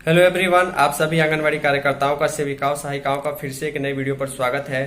Hello everyone, आप सभी आंगनवाड़ी कार्यकर्ताओं का, सेविकाओं, सहायिकाओं का फिर से एक नई वीडियो पर स्वागत है।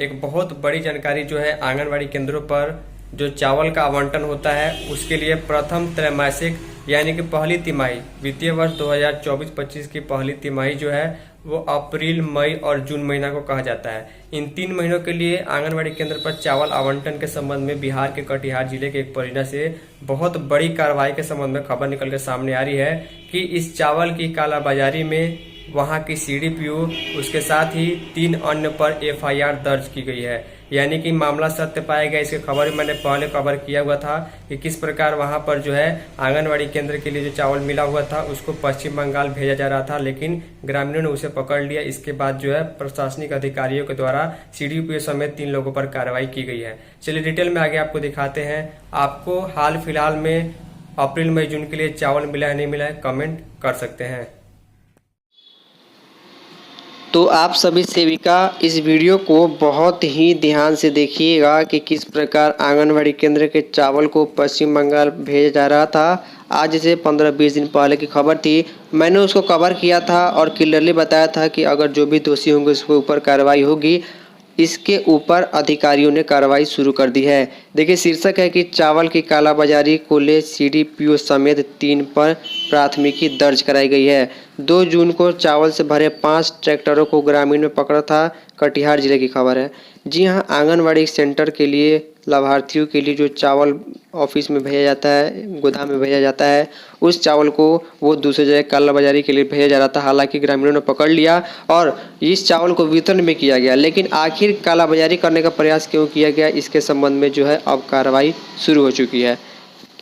एक बहुत बड़ी जानकारी जो है, आंगनवाड़ी केंद्रों पर जो चावल का आवंटन होता है उसके लिए प्रथम त्रैमासिक यानी कि पहली तिमाही, वित्तीय वर्ष 2024-25 की पहली तिमाही जो है वो अप्रैल, मई और जून महीना को कहा जाता है। इन 3 महीनों के लिए आंगनवाड़ी केंद्र पर चावल आवंटन के संबंध में बिहार के कटिहार जिले के एक परियोजना से बहुत बड़ी कार्रवाई के संबंध में खबर निकल कर सामने आ रही है कि इस चावल की कालाबाजारी में वहां की सीडीपीओ, उसके साथ ही 3 अन्य पर एफआईआर दर्ज की गई है। यानी कि मामला सत्य पाया गया। इसकी खबर मैंने पहले कवर किया हुआ था कि किस प्रकार वहां पर जो है आंगनवाड़ी केंद्र के लिए जो चावल मिला हुआ था उसको पश्चिम बंगाल भेजा जा रहा था, लेकिन ग्रामीणों ने उसे पकड़ लिया। इसके बाद जो है प्रशासनिक अधिकारियों के द्वारा सीडीपीओ समेत 3 लोगों पर कार्रवाई की गई है। चलिए डिटेल में आगे आपको दिखाते हैं। आपको हाल फिलहाल में अप्रैल, मई, जून के लिए चावल मिला है नहीं मिला है, कमेंट कर सकते हैं। तो आप सभी सेविका इस वीडियो को बहुत ही ध्यान से देखिएगा कि किस प्रकार आंगनवाड़ी केंद्र के चावल को पश्चिम बंगाल भेजा जा रहा था। आज से 15-20 दिन पहले की खबर थी। मैंने उसको कवर किया था और क्लियरली बताया था कि अगर जो भी दोषी होंगे उसके ऊपर कार्रवाई होगी। इसके ऊपर अधिकारियों ने कार्रवाई शुरू कर दी है। देखिए, शीर्षक है कि चावल की कालाबाजारी को ले सीडीपीओ समेत 3 पर प्राथमिकी दर्ज कराई गई है। 2 जून को चावल से भरे 5 ट्रैक्टरों को ग्रामीण में पकड़ा था। कटिहार जिले की खबर है। जी हां, आंगनवाड़ी सेंटर के लिए लाभार्थियों के लिए जो चावल ऑफिस में भेजा जाता है, गोदाम में भेजा जाता है, उस चावल को वो दूसरी जगह कालाबाजारी के लिए भेजा जा रहा था। हालांकि ग्रामीणों ने पकड़ लिया और इस चावल को वितरण में किया गया, लेकिन आखिर कालाबाजारी करने का प्रयास क्यों किया गया, इसके संबंध में जो है अब कार्रवाई शुरू हो चुकी है।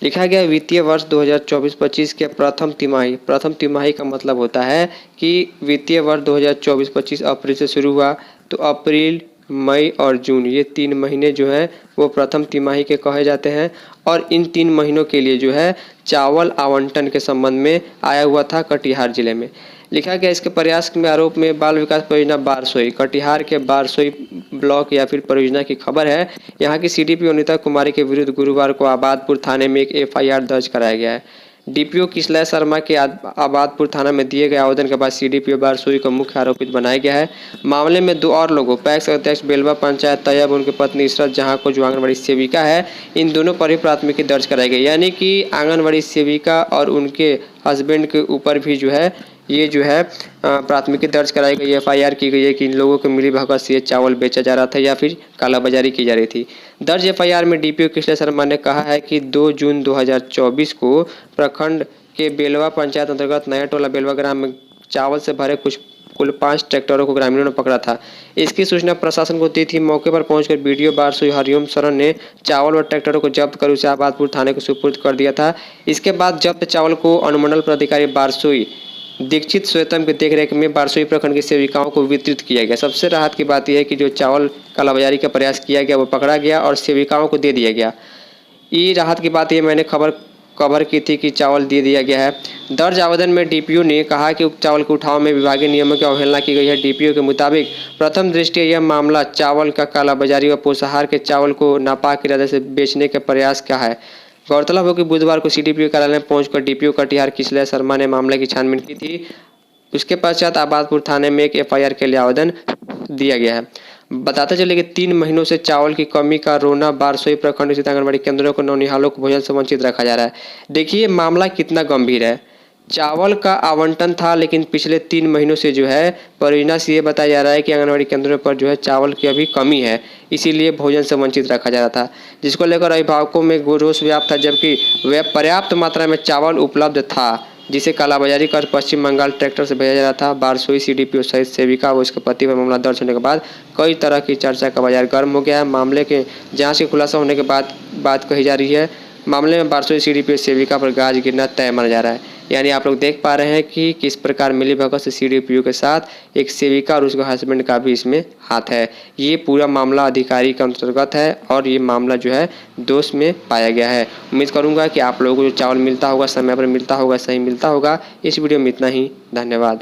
लिखा गया वित्तीय वर्ष 2024-25 के प्रथम तिमाही। प्रथम तिमाही का मतलब होता है कि वित्तीय वर्ष 2024-25 अप्रैल से शुरू हुआ, तो अप्रैल, मई और जून ये 3 महीने जो है वो प्रथम तिमाही के कहे जाते हैं। और इन 3 महीनों के लिए जो है चावल आवंटन के संबंध में आया हुआ था कटिहार जिले में। लिखा गया इसके प्रयास में आरोप में बाल विकास परियोजना बारसोई, कटिहार के बारसोई ब्लॉक या फिर परियोजना की खबर है। यहाँ की सीडीपीओ अनिता कुमारी के विरुद्ध गुरुवार को आबादपुर थाने में एक एफआईआर दर्ज कराया गया है। डीपीओ किसलय शर्मा के आबादपुर थाना में दिए गए आवेदन के बाद सीडीपीओ बारसोई को मुख्य आरोपित बनाया गया है। मामले में 2 और लोगों, पैक्स अध्यक्ष बेलवा पंचायत तैयब, उनकी पत्नी इशरत जहां को जो आंगनबाड़ी सेविका है, इन दोनों पर ही प्राथमिकी दर्ज कराई गई। यानी कि आंगनबाड़ी सेविका और उनके हस्बैंड के ऊपर भी जो है ये जो है प्राथमिकी दर्ज कराई गई, एफआईआर की गई है कि इन लोगों को मिली भगत से ये चावल बेचा जा रहा था या फिर कालाबाजारी की जा रही थी। दर्ज एफआईआर में डीपीओ किसलय शर्मा ने कहा है कि 2 जून 2024 को प्रखंड के बेलवा पंचायत अंतर्गत नया टोला बेलवा ग्राम में चावल से भरे कुल 5 ट्रैक्टरों को ग्रामीणों ने पकड़ा था। इसकी सूचना प्रशासन को दी थी। मौके पर पहुंचकर बीडीओ बारसोई हरिओम शरण ने चावल और ट्रैक्टरों को जब्त कर उसे आबादपुर थाने को सुपुर्द कर दिया था। इसके बाद जब्त चावल को अनुमंडल पदाधिकारी बारसोई दीक्षित स्वेतम की देखरेख में बारसोई प्रखंड की सेविकाओं को वितरित किया गया। सबसे राहत की बात यह है कि जो चावल कालाबाजारी का प्रयास किया गया वो पकड़ा गया और सेविकाओं को दे दिया गया। ये राहत की बात, ये मैंने कवर की थी कि चावल दे दिया गया है। दर्ज आवेदन में डीपीओ ने कहा कि उक्त चावल के उठाव में विभागीय नियमों की अवहेलना की गई है। डीपीओ के मुताबिक प्रथम दृष्टया यह मामला चावल का कालाबाजारी व पोषाहार के चावल को नापाक इरादे से बेचने के प्रयास का है। गौरतलब हो कि बुधवार को सीडीपीओ कार्यालय में पहुंचकर डीपीओ कटिहार किसलय शर्मा ने मामले की छानबीन की थी। उसके पश्चात आबादपुर थाने में एक एफआईआर के लिए आवेदन दिया गया है। बताते चले कि 3 महीनों से चावल की कमी का रोना बारसोई प्रखंड स्थित आंगनबाड़ी केंद्रों को नौनिहालों को भोजन से वंचित रखा जा रहा है। देखिए मामला कितना गंभीर है। चावल का आवंटन था, लेकिन पिछले 3 महीनों से जो है परियोजना से ये बताया जा रहा है कि आंगनबाड़ी केंद्रों पर जो है चावल की अभी कमी है, इसीलिए भोजन से वंचित रखा जा रहा था, जिसको लेकर अभिभावकों में रोष व्याप्त था। जबकि वह पर्याप्त मात्रा में चावल उपलब्ध था जिसे कालाबाजारी कर पश्चिम बंगाल ट्रैक्टर से भेजा जा रहा था। बारसोई सीडीपीओ सहित सेविका व उसके पति पर मामला दर्ज होने के बाद कई तरह की चर्चा का बाजार गर्म हो गया है। मामले के जांच के खुलासा होने के बाद बात कही जा रही है। मामले में बारसोई सीडीपीओ सेविका पर गाज गिरना तय माना जा रहा है। यानी आप लोग देख पा रहे हैं कि किस प्रकार मिलीभगत से सीडीपीओ के साथ एक सेविका और उसके हस्बैंड का भी इसमें हाथ है। ये पूरा मामला अधिकारी के अंतर्गत है और ये मामला जो है दोष में पाया गया है। उम्मीद करूंगा कि आप लोगों को जो चावल मिलता होगा समय पर मिलता होगा, सही मिलता होगा। इस वीडियो में इतना ही। धन्यवाद।